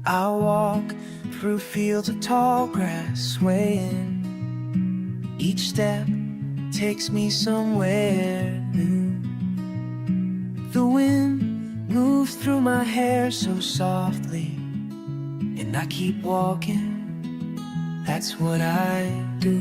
I walk through fields of tall grass, swaying. Each step takes me somewhere new. The wind moves through my hair so softly, and I keep walking, that's what I do.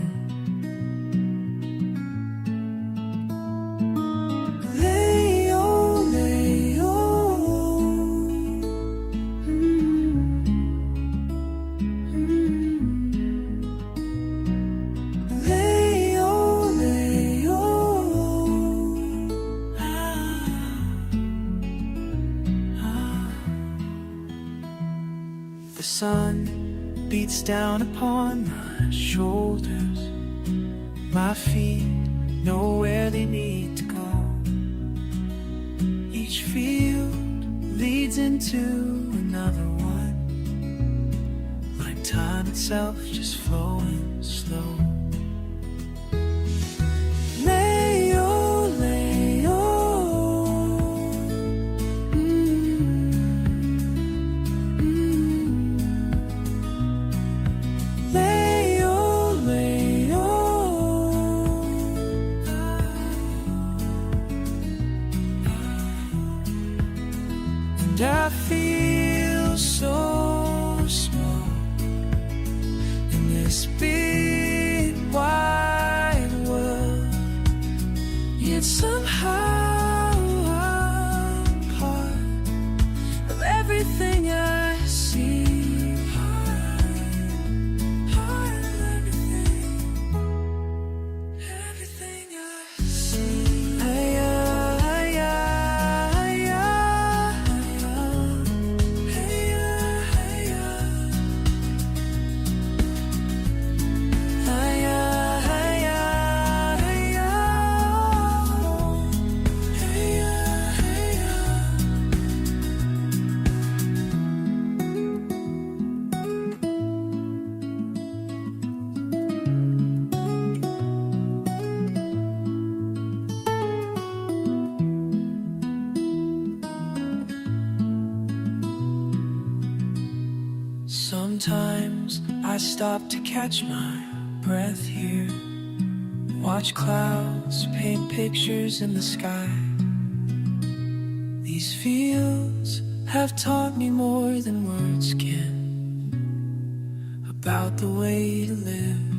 The sun beats down upon my shoulders. My feet know where they need to go. Each field leads into another one, like time itself just flowing slow. And I feel so small in this big wide world, yet somehow I'm part of everything I see. Part of everything I see. Sometimes I stop to catch my breath here, watch clouds paint pictures in the sky. These fields have taught me more than words can about the way to live.